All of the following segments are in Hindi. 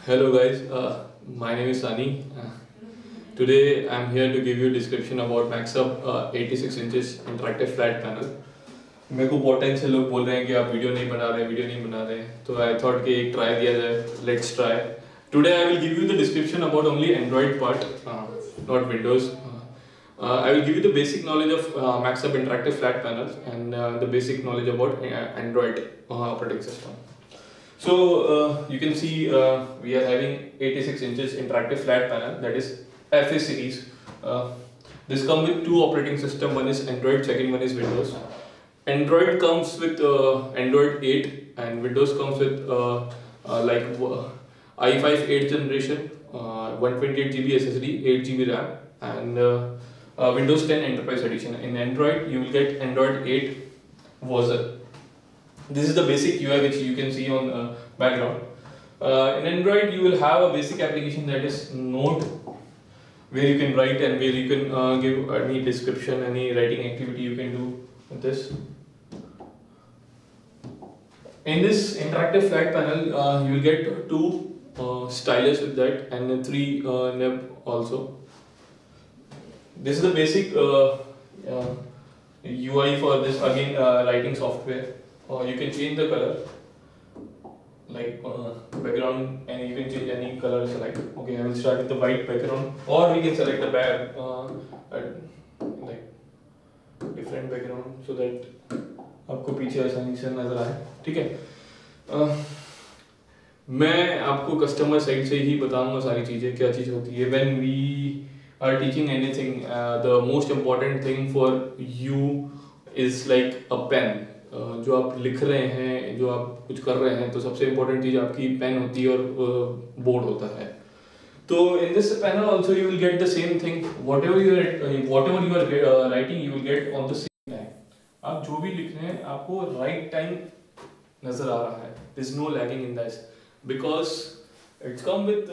Hello guys, my name is Sunny. Today I'm here to give you a description about MaxUp 86 inches interactive flat panel. मेरे को बहुत टाइम से लोग बोल रहे हैं कि आप वीडियो नहीं बना रहे तो आई थॉट कि एक ट्राई दिया जाए. Let's try. Today I will give you the description about only Android part, not Windows. I will give you the basic knowledge of MaxUp interactive flat panels and the basic knowledge about Android operating system. So you can see we are having 86 inches interactive flat panel, that is FA series. This comes with two operating system. One is Android, second one is Windows. Android comes with Android 8 and Windows comes with like i5 8th generation, 128 GB SSD, 8 GB RAM, and Windows 10 Enterprise Edition. In Android, you will get Android 8 version. This is the basic UI which you can see on background. In Android, you will have a basic application that is Note, where you can write and where you can give any description, any writing activity you can do with this. In this interactive flat panel, you will get two stylus with that and three nib also. This is the basic UI for this, again writing software. You can change the color like background, and you can change any color select. Okay, I will start with the white background, or we can select the like different background so that आपको पीछे आसानी से नजर आए. ठीक है. मैं आपको कस्टमर साइड से ही बताऊंगा सारी चीज़ें, क्या चीज़ होती है. When we are teaching anything, the most important thing for you is like a pen. जो आप लिख रहे हैं, जो आप कुछ कर रहे हैं, तो सबसे इम्पोर्टेंट चीज़ आपकी पेन होती है और बोर्ड होता है. तो in this panel also you will get the same thing. Whatever you are writing, you will get on the same time. आप जो भी लिख रहे हैं आपको right time नजर आ रहा है. There is no lagging in this because it's come with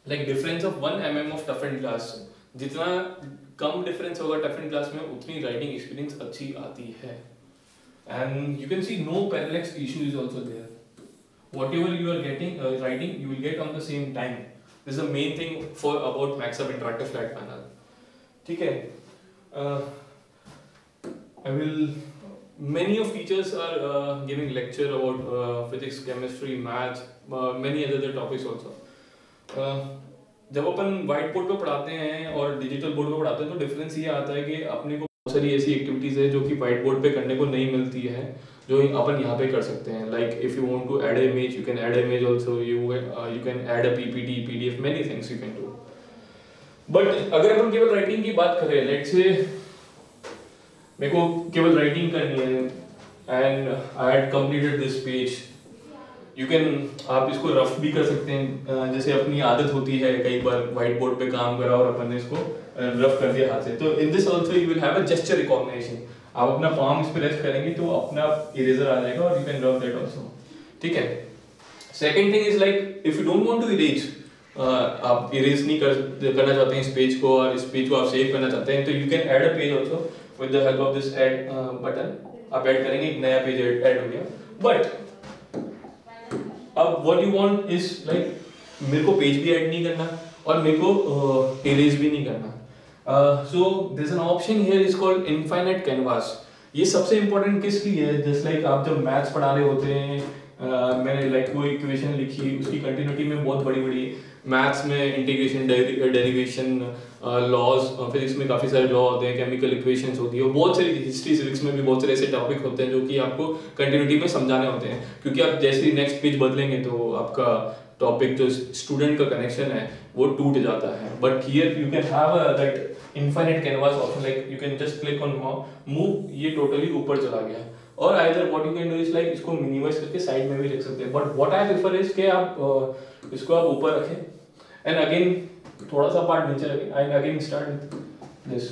like difference of 1 mm of toughened glass. जितना कम डिफरेंस होगा टफन क्लास में उतनी राइटिंग एक्सपीरियंस अच्छी आती है. And you can see no parallax issue is also there. Whatever you are getting writing, you will get on the same time. This is the main thing for about MaxUp interactive flat panel. ठीक है. I will many of teachers are giving lecture about physics, chemistry, maths, many other topics also. जब अपन व्हाइट बोर्ड पे पढ़ाते हैं और डिजिटल बोर्ड पे पढ़ाते हैं तो डिफरेंस ये आता है कि अपने को बहुत सारी ऐसी एक्टिविटीज है जो कि व्हाइट बोर्ड पे करने को नहीं मिलती है, जो अपन यहाँ पे कर सकते हैं. Like if you want to add image, you can add image also. You can add a PPT, PDF, many things you can do. But अगर अपन केवल राइटिंग की बात करें, लेट्स से मेरे को केवल राइटिंग करनी है and I had completed this page. You can, आप इसको रफ भी कर सकते हैं. जैसे अपनी आदत होती है कई बार व्हाइट बोर्ड पे काम करा और अपन ने इसको रफ कर दिया हाथ से. तो in this also you will have a gesture recognition. आप अपना पाम इस पे रेस्ट करेंगे तो अपना इरेजर आ जाएगा और you can rough that also. ठीक है. Second thing is like if you don't want to erase, आप इरेज नहीं करना चाहते हैं इस पेज को और इस पेज को आप सेव करना चाहते हैं, तो you can add a page also with the help of this add button. आप ऐड करेंगे, एक नया पेज ऐड हो गया. बट अब what you want is like मेरे को पेज भी ऐड नहीं करना और मेरे को इरेज भी नहीं करना. So there's an option here is called infinite canvas. ये सबसे इम्पोर्टेंट किस लिए है? जस्ट लाइक आप जब मैथ्स पढ़ा रहे होते हैं, मैंने लाइक कोई इक्वेशन लिखी, उसकी कंटिन्यूटी में बहुत बड़ी बड़ी मैथ्स में इंटीग्रेशन, डेरिवेशन, लॉज, फिजिक्स में काफ़ी सारे लॉ होते हैं, केमिकल इक्वेशंस होती है, बहुत सारी हिस्ट्री सिविक्स में भी बहुत सारे ऐसे टॉपिक होते हैं जो कि आपको कंटिन्यूटी में समझाने होते हैं. क्योंकि आप जैसे ही नेक्स्ट पेज बदलेंगे तो आपका टॉपिक जो स्टूडेंट का कनेक्शन है वो टूट जाता है. But here you can have that infinite canvas option. Like you can just click on move, ये टोटली ऊपर चला गया. और either what you can do is like इसको मिनिमाइज करके साइड में भी रख सकते हैं. But what I prefer is कि आप इसको आप ऊपर रखें एंड अगेन थोड़ा सा पार्ट नीचे रखें. I again start this.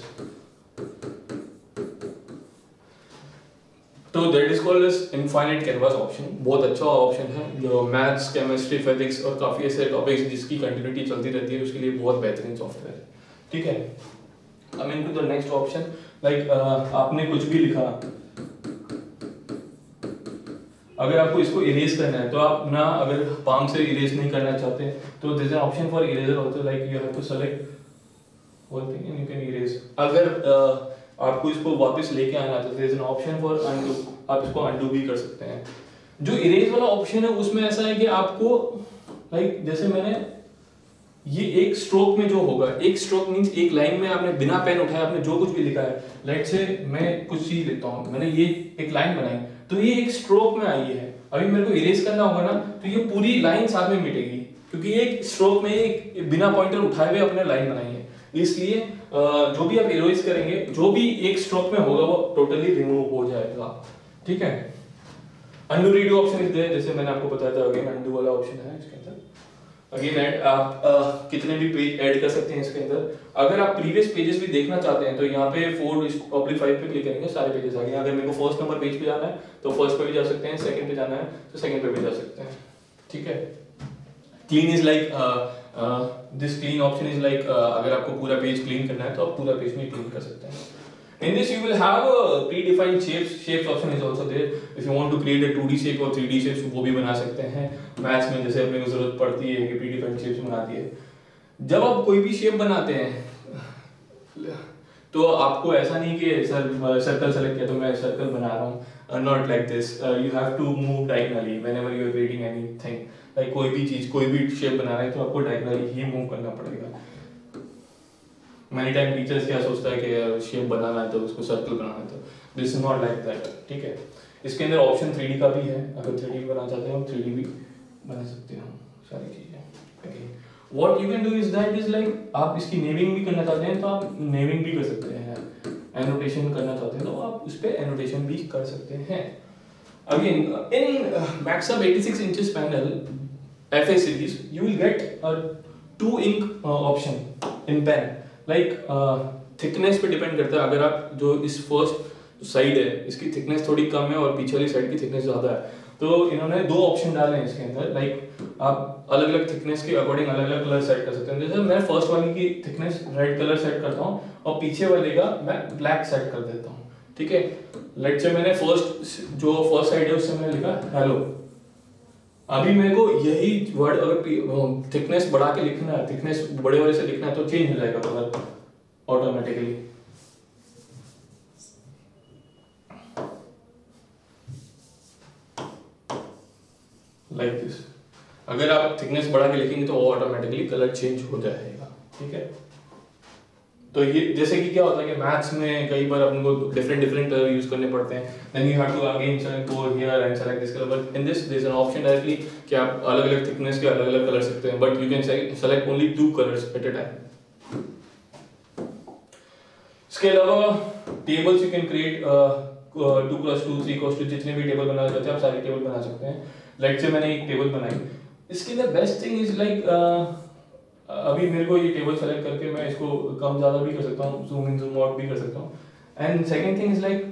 तो that is called as infinite canvas option. बहुत अच्छा ऑप्शन है. मैथ्स, केमिस्ट्री, फिजिक्स और काफी ऐसे टॉपिक्स जिसकी कंटिन्यूटी चलती रहती है उसके लिए बहुत बेहतरीन सॉफ्टवेयर है. ठीक है. Coming to the next option, like आपने कुछ भी लिखा, अगर आपको इसको इरेज करना है तो आप ना, अगर पाम से इरेज नहीं करना चाहते तो there is an option for eraser also, like you have to select whole thing and you can erase. अगर आपको इसको वापस लेके आना है तो there is an option for undo, आप इसको अनडू भी कर सकते हैं। जो इरेज वाला ऑप्शन है उसमें ऐसा है कि आपको लाइक जैसे मैंने ये एक स्ट्रोक में जो होगा, एक स्ट्रोक मींस एक लाइन में आपने बिना पेन उठाए आपने जो कुछ भी लिखा है, लेट से मैं कुछ चीज लिखता हूँ, मैंने ये एक लाइन बनाई तो ये एक स्ट्रोक में आई है, अभी मेरे को इरेज करना होगा ना तो ये पूरी लाइन साथ में मिटेगी, क्योंकि एक स्ट्रोक में एक बिना पॉइंटर उठाए हुए अपने लाइन बनाई है। इसलिए जो भी आप इरेज करेंगे, जो भी एक स्ट्रोक में होगा वो टोटली रिमूव हो जाएगा। ठीक है, undo redo option is there, जैसे मैंने आपको बताया था, अगेन अनडू वाला ऑप्शन है इसके अंदर। अगेन ऐड आप कितने भी पेज ऐड कर सकते हैं इसके अंदर। अगर आप प्रीवियस पेजेस भी देखना चाहते हैं तो यहाँ पे 4/5 पे क्लिक करेंगे, सारे पेजेस आ गए। अगर मेरे को फर्स्ट नंबर पेज पे जाना है तो फर्स्ट पे भी जा सकते हैं, सेकंड पे जाना है तो सेकंड पे भी जा सकते हैं। ठीक है, clean is like this clean option is like अगर आपको पूरा पेज क्लीन करना है तो आप पूरा पेज में क्लीन कर सकते हैं। In this you will have a predefined shapes option is also there. If you want to create a 2D shape or 3D shapes वो भी बना सकते हैं। मैथ्स में जैसे अपने को जरूरत पड़ती है कि predefined shapes बनाती है। जब आप कोई भी शेप बनाते हैं तो आपको ऐसा नहीं कि सर्कल सेलेक्ट किया तो मैं सर्कल बना रहा हूँ, not like this. You have to move diagonally whenever you are creating anything, like कोई भी चीज, कोई भी शेप बना रहे हैं तो आपको डायगोनली ही मूव करना पड़ेगा। Many टाइम टीचर्स क्या सोचता है कि शेप बनाना है तो उसको सर्कल बनाना है, तो this is not like that. ठीक है, इसके अंदर ऑप्शन 3D का भी है, अगर 3D बनाना चाहते हो 3D भी बना सकते हो सारी चीजें। Okay, what you can do is that is like आप इसकी नेमिंग भी करना चाहते हैं तो आप नेमिंग भी कर सकते हैं, एनोटेशन करना चाहते हैं तो आप उस पे एनोटेशन भी कर सकते हैं। Again in Maxup 86 inches panel FA series you will get a 2 ink option in pen, like thickness पे डिपेंड करता है। अगर आप जो इस फर्स्ट साइड है इसकी थिकनेस थोड़ी कम है और पीछे वाली साइड की थिकनेस ज्यादा है, तो इन्होंने 2 ऑप्शन डाले हैं इसके अंदर, लाइक आप अलग अलग थिकनेस के अकॉर्डिंग अलग अलग कलर सेट कर सकते हैं। जैसे मैं फर्स्ट वाली की थिकनेस रेड कलर सेट करता हूँ और पीछे वाले का मैं ब्लैक सेट कर देता हूँ। ठीक है, लेट से मैंने फर्स्ट साइड है उससे मैंने लिखा हेलो, अभी मेरे को यही वर्ड अगर थिकनेस बढ़ा के लिखना है, थिकनेस बड़े वाले से लिखना है तो चेंज हो जाएगा कलर ऑटोमेटिकली। लाइक दिस, अगर आप थिकनेस बढ़ा के लिखेंगे तो ऑटोमेटिकली कलर चेंज हो जाएगा। ठीक है, तो ये जैसे कि क्या होता है कि मैथ्स में कई बार अपन को डिफरेंट कलर यूज करने पड़ते हैं, then you have to again select go here and select this colour, but in this there is an option directly कि आप अलग अलग थिकनेस के अलग अलग कलर सकते हैं, but you can select only 2 colours at a time. इसके अलावा टेबल्स यू कैन क्रिएट 2+2 3+2 जितने भी टेबल बनाना चाहते हैं आप सारे टेबल बना सकते हैं। लाइक से मैंने एक टेबल बनाई, इसके अंदर बेस्ट थिंग इज लाइक अभी मेरे को ये टेबल सेलेक्ट करके मैं इसको कम ज्यादा भी कर सकता हूँ, जूम इन जूम आउट भी कर सकता हूँ। And second thing is like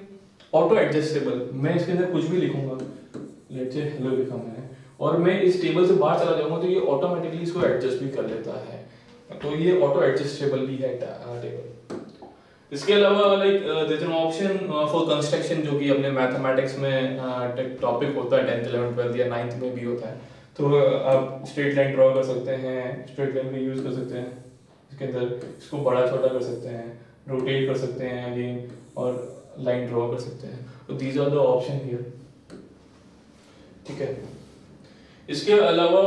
auto adjustable, मैं इसके अंदर कुछ भी लिखूंगा, लेट्स से हेलो लिखा मैंने और मैं इस टेबल से बाहर चला जाऊंगा तो ये ऑटोमेटिकली इसको एडजस्ट भी कर लेता है, तो ये ऑटो एडजस्टेबल भी है टेबल। इसके अलावा like there is an option for construction जो कि अपने मैथमेटिक्स में टॉपिक होता है 10th 11th 12th या 9th में भी होता है, तो आप स्ट्रेट लाइन ड्रॉ कर सकते हैं, स्ट्रेट लाइन भी यूज कर सकते हैं इसके अंदर, इसको बड़ा छोटा कर सकते हैं, रोटेट कर सकते हैं अगेन और लाइन ड्रॉ कर सकते हैं, तो these are the option here. ठीक है, इसके अलावा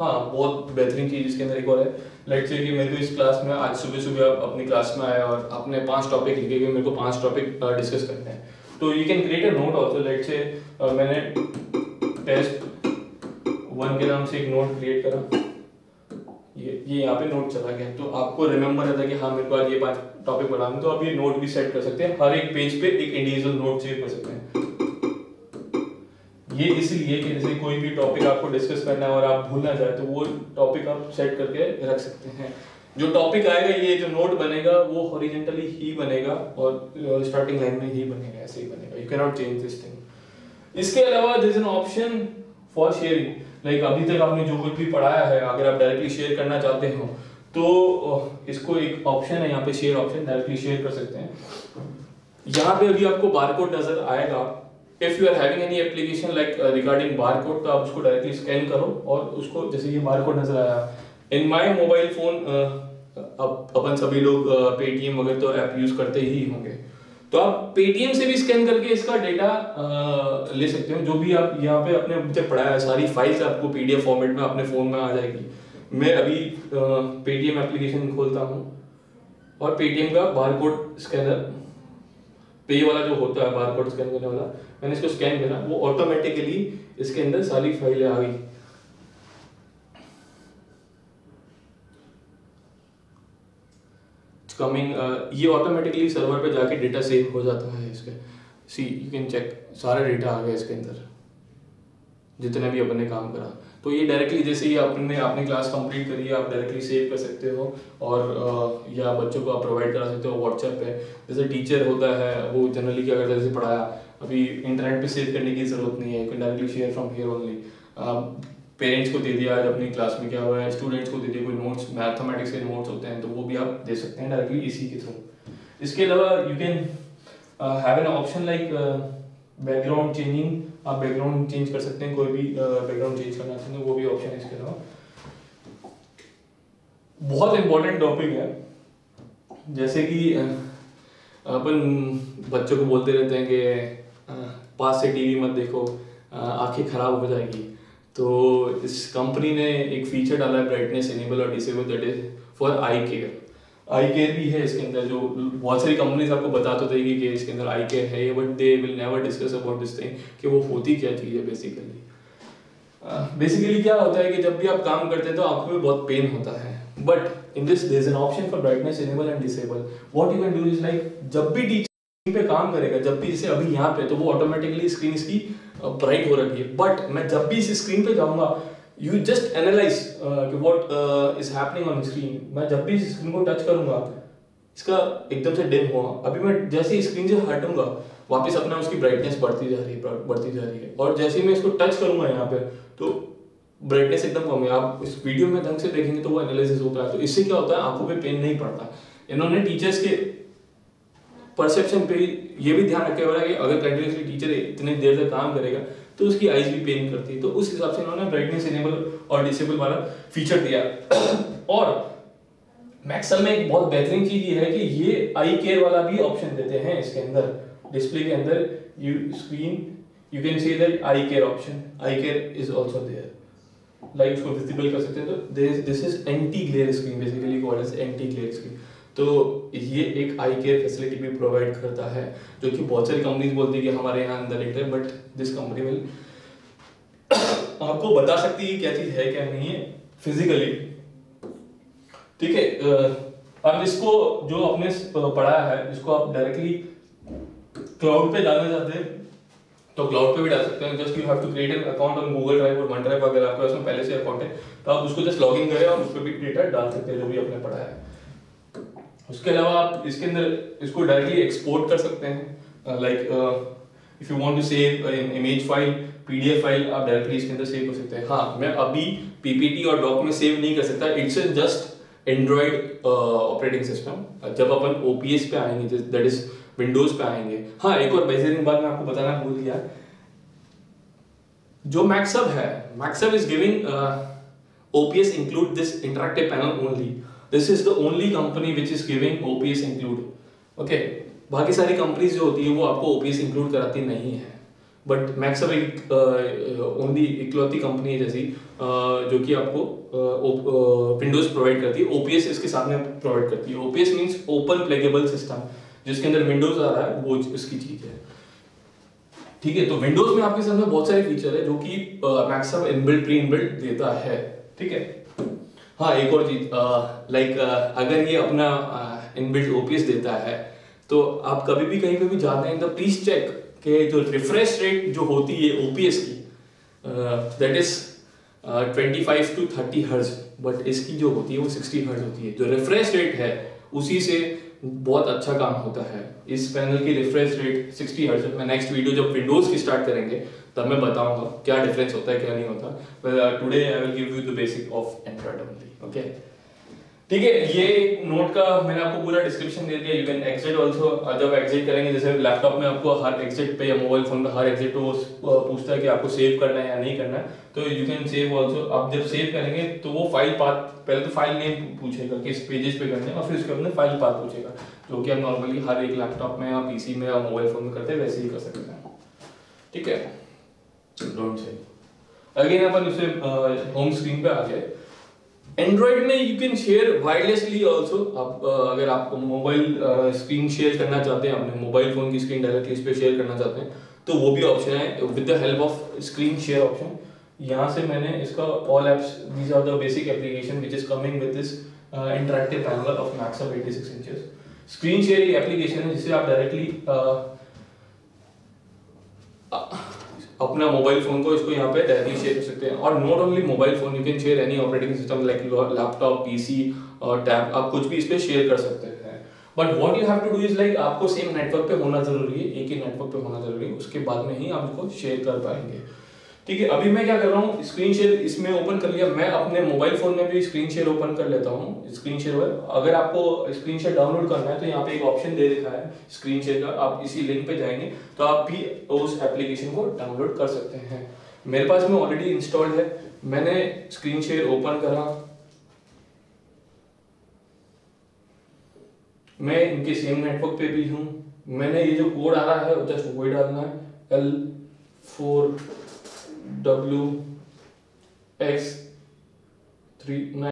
हाँ बहुत बेहतरीन चीज इसके अंदर एक और है, लेट्स से कि मेरे को इस क्लास में आज सुबह आप अपनी क्लास में आए और आपने 5 टॉपिक लिखे कि मेरे को 5 टॉपिक डिस्कस करने हैं, तो you can create a note also. Let's say मैंने टेस्ट 1 के नाम से एक नोट क्रिएट करा, ये यहाँ पे नोट चला गया, तो आपको रिमेम्बर रहता है कि हाँ मेरे को आज ये 5 टॉपिक बनाने, तो आप ये नोट भी सेट कर सकते हैं, हर एक पेज पे एक इंडिविजुअल नोट सेव कर सकते हैं। ये इसलिए कि जैसे कोई भी टॉपिक आपको डिस्कस करना है और आप भूल ना जाए तो वो टॉपिक आप सेट करके रख सकते हैं। जो टॉपिक आएगा, ये जो नोट बनेगा वो हॉरिजॉन्टली ही बनेगा और स्टार्टिंग लाइन में ही बनेगा, ऐसे ही बनेगा, you can not change this thing. इसके अलावा there is an option for sharing, like अभी तक आपने जो कुछ भी पढ़ाया है अगर आप डायरेक्टली शेयर करना चाहते हो तो इसको एक ऑप्शन है यहाँ पे शेयर ऑप्शन, डायरेक्टली शेयर कर सकते हैं। यहाँ पे अभी आपको बारकोड नजर आएगा, if you are having any application like regarding bar code, तो आप उसको डायरेक्टली स्कैन करो और उसको, जैसे ये बार कोड नजर आया इन माय मोबाइल फोन, अपन सभी लोग पेटीएम वगैरह तो ऐप यूज करते ही होंगे, तो आप पेटीएम से भी स्कैन करके इसका डेटा ले सकते हो। जो भी आप यहाँ पे अपने मुझे पढ़ाया है सारी फाइल्स आपको पीडीएफ फॉर्मेट में अपने फोन में आ जाएगी। मैं अभी पेटीएम एप्लीकेशन खोलता हूँ और पेटीएम का बारकोड स्कैनर, पे वाला जो होता है बारकोड स्कैन करने वाला, मैंने इसको स्कैन करा, वो ऑटोमेटिकली इसके अंदर सारी फाइलें आ गई। कमिंग ये ऑटोमेटिकली सर्वर पे जाके डेटा सेव हो जाता है इसके। सी यू कैन चेक, सारा डेटा आ गया इसके अंदर जितने भी अपने काम करा। तो ये डायरेक्टली जैसे ही आपने क्लास कंप्लीट करी है, आप डायरेक्टली सेव कर सकते हो और या बच्चों को आप प्रोवाइड करा सकते हो व्हाट्सएप पे। जैसे टीचर होता है वो जनरली क्या करता है, जैसे पढ़ाया अभी इंटरनेट पे सेव करने की जरूरत नहीं है, you can directly share from here only. Parents को दे दिया आज अपनी क्लास में क्या हुआ है, स्टूडेंट्स को दे दिया, कोई नोट्स मैथमेटिक्स के नोट्स होते हैं तो वो भी आप दे सकते हैं डायरेक्टली इसी के थ्रू। इसके अलावा you can have an option like background changing, आप बैकग्राउंड चेंज कर सकते हैं, कोई भी बैकग्राउंड चेंज करना चाहते हैं वो भी ऑप्शन है इसके अलावा। बहुत इंपॉर्टेंट टॉपिक है, जैसे कि अपन बच्चों को बोलते रहते हैं कि पास से टीवी मत देखो, आंखें खराब हो जाएगी। तो इस कंपनी ने एक फीचर डाला है ब्राइटनेस इनेबल और disable, that is for I care. I care भी है इसके अंदर, जो बहुत सारी कंपनीज आपको बता तो देगी कि इसके अंदर आई केयर है, but they will never discuss about this thing कि वो होती क्या चीज़ है बेसिकली क्या होता है कि जब भी आप काम करते हैं तो आंखों में बहुत पेन होता है, but in this there is an option for brightness enable and disable. What you can do is like, जब भी टीचर पे काम करेगा, जब भी जैसे अभी यहाँ पे तो वो ऑटोमेटिकली स्क्रीन इसकी ब्राइट हो रही है, बट मैं जब भी इस स्क्रीन पे जाऊंगा यू जस्ट एनालाइज कि what is happening on screen. मैं जब भी स्क्रीन को टच करूंगा इसका एकदम से डिम हुआ, अभी मैं जैसे ही स्क्रीन से हटूंगा वापस अपना उसकी ब्राइटनेस बढ़ती जा रही है, और जैसे ही मैं इसको टच करूंगा यहाँ पे तो ब्राइटनेस एकदम कम है। आप इस वीडियो में ढंग से देखेंगे तो वो एनालिसिस होता है। तो इससे क्या होता है, आंखों पे पेन नहीं पड़ता। इन्होंने टीचर्स के परसेप्शन पे ये भी ध्यान रखा हुआ है कि अगर कंटिन्यूसली टीचर इतनी देर तक काम करेगा तो उसकी आईज भी पेन करती है, तो उस हिसाब से इन्होंने ब्राइटनेस इनेबल और डिसेबल वाला फीचर दिया। और मैक्सम में एक बहुत बेहतरीन चीज ये है कि ये आई केयर वाला भी ऑप्शन देते हैं इसके अंदर, डिस्प्ले के अंदर you can see that eye care option, eye care is also there, like उसको विजिबल कर सकते हैं। तो this is anti glare screen, basically called as anti glare screen. तो ये एक आई केयर फैसिलिटी भी प्रोवाइड करता है, जो कि बहुत सारी कंपनीज बोलती है कि हमारे यहाँ अंदर एक है, बट दिस कंपनी विल आपको बता सकती है क्या चीज है क्या नहीं है फिजिकली। ठीक है, अब इसको जो आपने पढ़ा है इसको आप डायरेक्टली क्लाउड पे डालना चाहते हैं तो क्लाउड पे भी डाल सकते हैं। Just you have to create an account on Google Drive और वन ड्राइव, अगर आपके उसमें पहले से अकाउंट है तो आप उसको जस्ट लॉग इन करें और उस पर भी डेटा डाल सकते हैं जो भी आपने पढ़ा है। उसके अलावा आप इसके अंदर इसको डायरेक्टली एक्सपोर्ट कर सकते हैं, like if you want to save an image file, PDF file, आप डायरेक्टली इसके अंदर सेव कर सकते हैं। हाँ, मैं अभी पीपीटी और डॉक में सेव नहीं कर सकता, it's just Android operating system. जब अपन ओपीएस पे आएंगे, दैट इज विंडोज पे आएंगे। हाँ, एक और बेहतरीन बात मैं आपको बताना भूल गया, जो मैक्सअप है, Maxup is giving OPS include this interactive panel only. This is the only company which is giving OPS include. Okay, बाकी सारी कंपनीज जो होती है वो आपको OPS इंक्लूड कराती नहीं है, बट मैक्सअप एक ओनली इकलौती कंपनी है जैसी जो कि आपको विंडोज प्रोवाइड करती है, OPS इसके साथ में प्रोवाइड करती है। OPS means open pluggable system, जिसके अंदर विंडोज आ रहा है वो इसकी चीज है। ठीक है, तो विंडोज में आपके सामने बहुत सारे फीचर है जो कि मैक्सअप इनबिल्ट प्री इनबिल्ट देता है। ठीक है, हाँ, एक और चीज लाइक अगर ये अपना इनबिल्ट ओपीएस देता है तो आप कभी भी कहीं पे भी जाते हैं तो प्लीज चेक कि जो रिफ्रेश रेट जो होती है ओपीएस की that is 25 to 30 hertz, but इसकी जो होती है वो 60 हर्ट्ज होती है। जो रिफ्रेश रेट है उसी से बहुत अच्छा काम होता है। इस पैनल की रिफ्रेश रेट 60 हर्ट्ज है। मैं नेक्स्ट वीडियो जब विंडोज की स्टार्ट करेंगे तब मैं बताऊंगा क्या डिफरेंस होता है क्या नहीं होता। Today I will give you the basic of Android only. Okay, ठीक है, ये नोट का मैंने आपको पूरा डिस्क्रिप्शन दे दिया। You can exit also. जब एग्जिट करेंगे, जैसे लैपटॉप में आपको हर एग्जिट पे या मोबाइल फोन पे हर एग्जिट पे वो पूछता है कि आपको सेव करना है या नहीं करना है, तो यू कैन सेव आल्सो। आप जब सेव करेंगे तो वो फाइल पाथ, पहले तो फाइल नेम पूछेगा किस पेजेस पे करने है, और फिर उसके बाद फाइल पाथ पूछेगा, जो कि आप नॉर्मली हर एक लैपटॉप में या पीसी में या मोबाइल फोन में करते हैं, वैसे ही कर सकते हैं। ठीक है, डोंट से अगेन अपन उसे होम स्क्रीन पे आ गए। एंड्रॉइड में you can share wirelessly also. आप अगर आप मोबाइल स्क्रीन शेयर करना चाहते हैं, अपने मोबाइल फोन की स्क्रीन डायरेक्टली इस पे शेयर करना चाहते हैं, तो वो भी ऑप्शन है with the help of screen share option. यहाँ से मैंने इसका all apps, these are the basic application which is coming with this interactive panel of Maxup 86 inches. Screen share एक एप्लीकेशन है जिससे आप डायरेक्टली अपना मोबाइल फोन को इसको यहाँ पे डायरेक्टली शेयर कर सकते हैं। और not only mobile phone, you can share any operating system like laptop, PC और टैब, आप कुछ भी इस पे शेयर कर सकते हैं। But what you have to do is like, आपको सेम नेटवर्क पे होना जरूरी है, एक ही नेटवर्क पे होना जरूरी है, उसके बाद में ही आप इसको शेयर कर पाएंगे। ठीक है, अभी मैं क्या कर रहा हूँ, स्क्रीन शेयर इसमें ओपन कर लिया। मैं अपने मोबाइल फोन में भी स्क्रीन शेयर ओपन कर लेता हूँ। स्क्रीन शेयर, अगर आपको स्क्रीन शेयर डाउनलोड करना है तो यहाँ पे एक ऑप्शन दे रखा है स्क्रीन शेयर का, आप इसी लिंक पे जाएंगे तो आप भी उस एप्लीकेशन को डाउनलोड कर सकते हैं। मेरे पास में ऑलरेडी इंस्टॉल्ड है, मैंने स्क्रीन शेयर ओपन करा, मैं इनके सेम नेटवर्क पे भी हूँ। मैंने ये जो कोड आ रहा है जस्ट वही डालना है, L4WX39।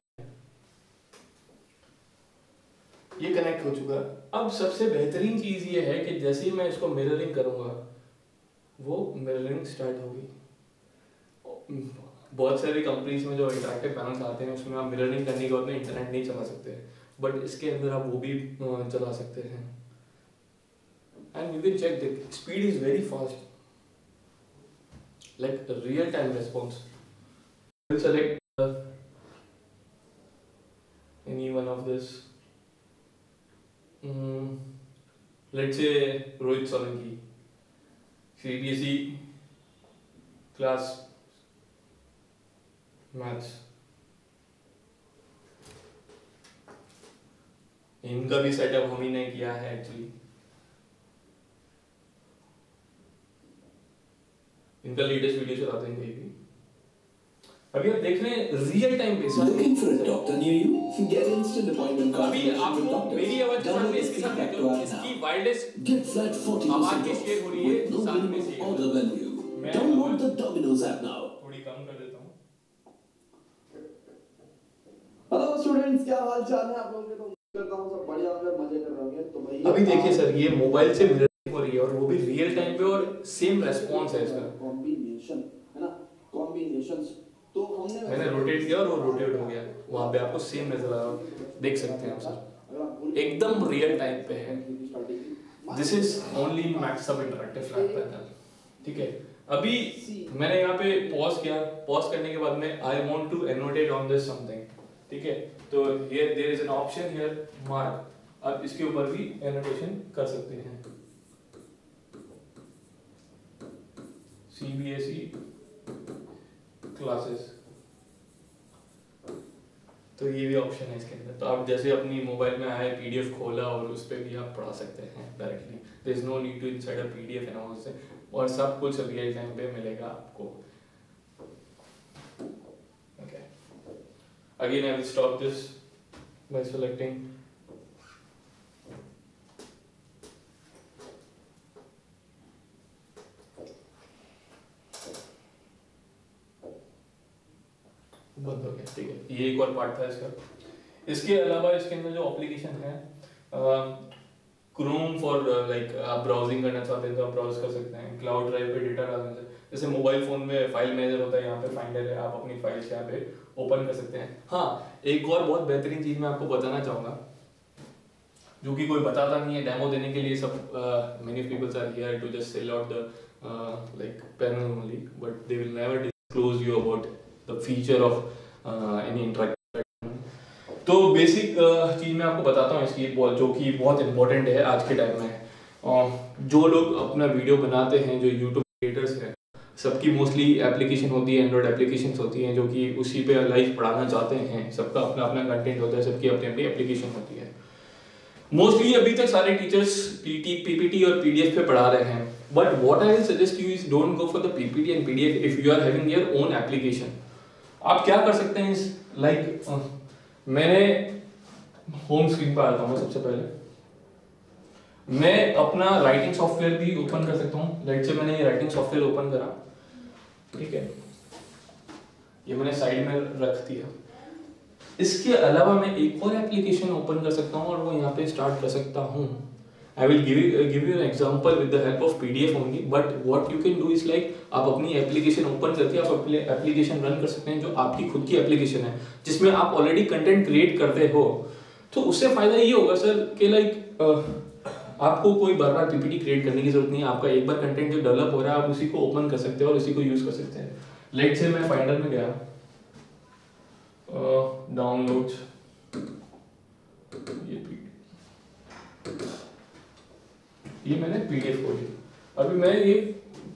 ये कनेक्ट हो चुका है। अब सबसे बेहतरीन चीज ये है कि जैसे ही मैं इसको मिररिंग करूंगा, वो मिररिंग स्टार्ट होगी। बहुत सारी कंपनीज में जो इंटरैक्टिव पैनल्स आते हैं उसमें आप मिररिंग करने के बाद में इंटरनेट नहीं चला सकते, बट इसके अंदर आप वो भी चला सकते हैं। And you can check the speed is very fast, like a real time response. We'll select any one of this. Let's say Rohit Solanki, CBSE class maths. इनका भी सेटअप हम ही ने किया है एक्चुअली। इनका लेटेस्ट वीडियो चलाते हैं कहीं भी। अभी आप देख रहे हैं रियल टाइम पे Looking for a doctor near you? Get instant appointment अभी आपको मेरी आवाज के साथ में इसके साथ देखो, इसकी वायरलेस Get flat 40% आवाज की शेयर हो रही है with no साथ में minimum से। order value. मैं Download the Domino's app now. थोड़ी कम कर देता हूँ। हेलो स्टूडेंट्स, क्या हाल चाल है आप लोगों के? तो करता हूँ सब बढ़िया होंगे, मजे कर रहे होंगे। तो भाई अभी देखिए सर, ये मोबाइल से मिररिंग हो रही है और वो भी रियल टाइम पे, और सेम रेस्पॉन्स है इसका। कॉम्बिनेशन है ना, कॉम्बिनेशंस। तो हमने मैंने रोटेट किया और वो रोटेट हो गया, वहाँ पे आपको सेम नजर आ रहा है, देख सकते हैं आप सर, एकदम रियल टाइम पे है। This is only Maxup interactive flat panel. ठीक है, अभी मैंने यहाँ पे पॉज किया, पॉज करने के बाद में I want to annotate on this something. ठीक है, तो here there is an option here mark, आप इसके ऊपर भी एनोटेशन कर सकते हैं। CBSE क्लासेस, तो ये भी ऑप्शन है इसके अंदर। तो आप जैसे अपनी मोबाइल में आए, PDF खोला और उस पर भी आप पढ़ा सकते हैं directly. There is no need to inside a PDF and all so, और सब कुछ रियल टाइम पे मिलेगा आपको। Okay, again I will stop this by selecting बंद हो गया। ठीक है, ये एक और पार्ट था इसका। इसके अलावा इसके अंदर जो एप्लीकेशन है क्रोम फॉर लाइक आप ब्राउजिंग करना चाहते हैं तो आप ब्राउज कर सकते हैं। क्लाउड ड्राइव पे डेटा डालने से, जैसे मोबाइल फोन में फाइल मैनेजर होता है, यहाँ पे फाइंडर है, आप अपनी फाइल्स यहाँ पे ओपन कर सकते हैं। हाँ, एक और बहुत बेहतरीन चीज मैं आपको बताना चाहूँगा जो कि कोई बताता नहीं है डेमो देने के लिए। सब many peoples are here to just sell out the like panel only, but they will never disclose you about the feature of any interactive. तो बेसिक चीज मैं आपको बताता हूँ इसकी, जो कि बहुत इंपॉर्टेंट है आज के टाइम में। जो लोग अपना वीडियो बनाते हैं, जो यूट्यूब क्रिएटर्स हैं, सबकी मोस्टली एप्लीकेशन होती है, एंड्रॉयड एप्लीकेशंस होती हैं जो कि उसी पे लाइव पढ़ाना चाहते हैं। सबका अपना अपना कंटेंट होता है, सबकी अपनी अपनी एप्लीकेशन होती है। मोस्टली अभी तक सारे टीचर्स पीपीटी और पीडीएफ पे पढ़ा रहे हैं, but what I will suggest you is don't go for the PPT and PDF if you are having your own application. आप क्या कर सकते हैं, लाइक मैंने होम स्क्रीन पर आता हूँ। सबसे पहले मैं अपना राइटिंग सॉफ्टवेयर भी ओपन कर सकता हूँ। लेट्स से मैंने ये राइटिंग सॉफ्टवेयर ओपन करा, ठीक है, ये मैंने साइड में रख दिया। इसके अलावा मैं एक और एप्लीकेशन ओपन कर सकता हूँ और वो यहाँ पे स्टार्ट कर सकता हूँ। आई will give you an example with the help of PDF only, but what you can do is like आप अपनी एप्लीकेशन ओपन करके आप अपनी एप्लीकेशन रन कर सकते हैं जो आपकी खुद की एप्लीकेशन है, जिसमें आप ऑलरेडी कंटेंट क्रिएट करते हो। तो उससे फायदा ये होगा सर कि लाइक आपको कोई बार बार पीपीटी क्रिएट करने की जरूरत नहीं है। आपका एक बार कंटेंट जो डेवलप हो रहा है आप उसी को ओपन कर सकते हो और उसी को यूज कर सकते हैं। लेट्स से मैं फाइंडर में गया, डाउनलोड्स, ये मैंने पीडीएफ खोली। अभी मैं ये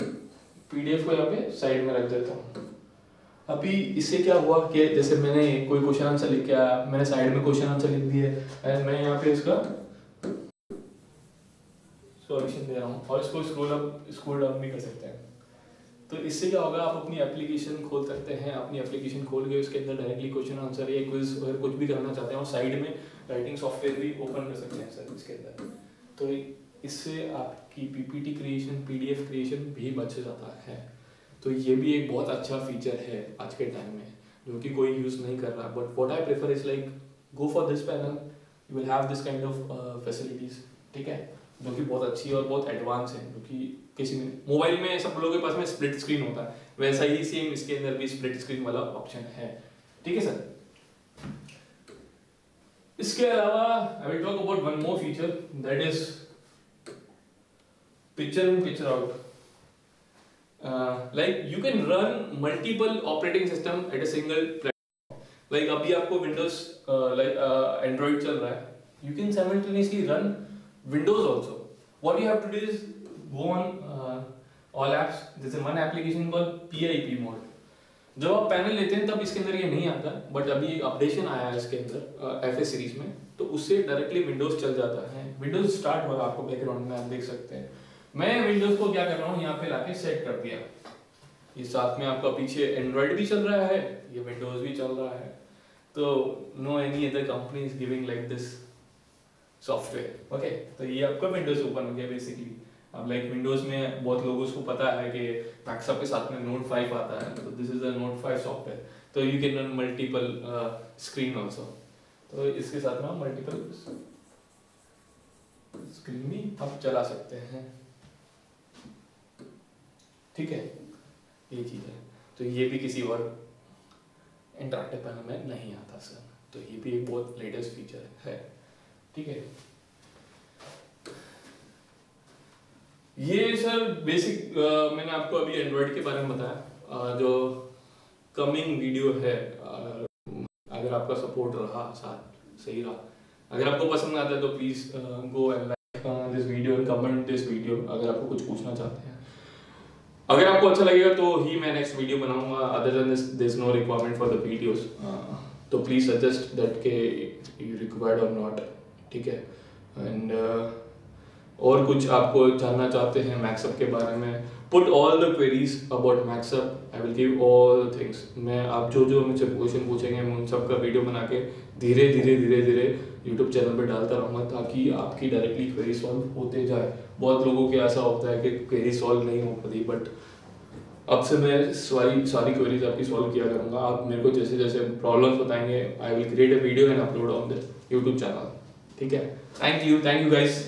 पीडीएफ को यहाँ पे साइड में रख देता हूँ। अभी इससे क्या हुआ कि जैसे मैंने कोई क्वेश्चन आंसर लिख के आया, मैंने साइड में क्वेश्चन आंसर लिख दिए एंड मैं यहाँ पे इसका सॉल्यूशन दे रहा हूँ और इसको स्क्रॉल डाउन भी कर सकते हैं। तो इससे क्या होगा, आप अपनी एप्लीकेशन खोल सकते हैं, अपनी एप्लीकेशन खोल के उसके अंदर डायरेक्टली क्वेश्चन आंसर या क्विज अगर कुछ भी करना चाहते हैं और साइड में राइटिंग सॉफ्टवेयर भी ओपन कर सकते हैं सर इसके अंदर। तो इससे आपकी पीपीटी क्रिएशन, पीडीएफ क्रिएशन भी बच जाता है। तो ये भी एक बहुत अच्छा फीचर है आज के टाइम में जो कि कोई यूज़ नहीं कर रहा। But what I prefer is like go for this panel, you will have this kind of facilities, ठीक है, जो कि बहुत अच्छी और बहुत एडवांस है। जो कि किसी में मोबाइल में सब लोगों के पास में स्प्लिट स्क्रीन होता है, वैसा ही सेम इसके अंदर भी स्प्लिट स्क्रीन वाला ऑप्शन है, ठीक है सर। इसके अलावा I will talk about one more feature, that is picture in picture out. Like you can run multiple operating system at a single platform. Like अभी आपको विंडोज लाइक एंड्रॉइड चल रहा है, you can simultaneously run Windows also. What you have to do is go on all apps. There's one application called PIP mode. जब आप पैनल लेते हैं तब इसके अंदर ये नहीं आता, बट अभी एक अपडेशन आया है इसके अंदर FS सीरीज में, तो उससे डायरेक्टली विंडोज चल जाता है। विंडोज स्टार्ट हो रहा है आपको बैकग्राउंड में, आप देख सकते हैं। मैं विंडोज को क्या कर रहा हूँ, यहाँ पे लाके सेट कर दिया। ये साथ में आपका पीछे एंड्रॉइड भी चल रहा है, ये विंडोज भी चल रहा है। तो no any other company is giving like this software, okay. तो ये आपका विंडोज ओपन हो गया बेसिकली। अब लाइक विंडोज में बहुत लोगों को पता है कि मैक्सअप के साथ में नोट 5 आता है, तो this is a note 5 software. तो you can run multiple screen also. तो इसके साथ में मल्टीपल स्क्रीन भी आप चला सकते हैं, ठीक है, ये चीज है। तो ये भी किसी और इंटरैक्टिव पैनल में नहीं आता सर, तो ये भी एक बहुत लेटेस्ट फीचर है, ठीक है। ये सर बेसिक मैंने आपको अभी एंड्रॉइड के बारे में बताया, जो कमिंग वीडियो है। अगर आपका सपोर्ट रहा, साथ सही रहा, अगर आपको पसंद आता है तो please go and like this video and comment this video अगर आपको कुछ पूछना चाहते हैं। अगर आपको अच्छा लगेगा तो ही मैं नेक्स्ट वीडियो बनाऊंगा, other than this there is no requirement for the videos. तो प्लीज सजेस्ट दैट के यू रिक्वायर्ड और नॉट, ठीक है। एंड और कुछ आपको जानना चाहते हैं मैक्सअप के बारे में, put all the queries about Maxup, I will give all the things. मैं आप जो जो मुझसे क्वेश्चन पूछेंगे मैं उन सब का वीडियो बना के धीरे धीरे यूट्यूब चैनल पे डालता रहूँगा, ताकि आपकी डायरेक्टली क्वेरी सॉल्व होते जाए। बहुत लोगों के ऐसा होता है कि क्वेरी सॉल्व नहीं हो पाती, बट अब से मैं सारी क्वेरीज आपकी सॉल्व किया करूँगा। आप मेरे को जैसे जैसे प्रॉब्लम्स बताएंगे, I will create a video and upload on the YouTube channel, ठीक है। Thank you guys.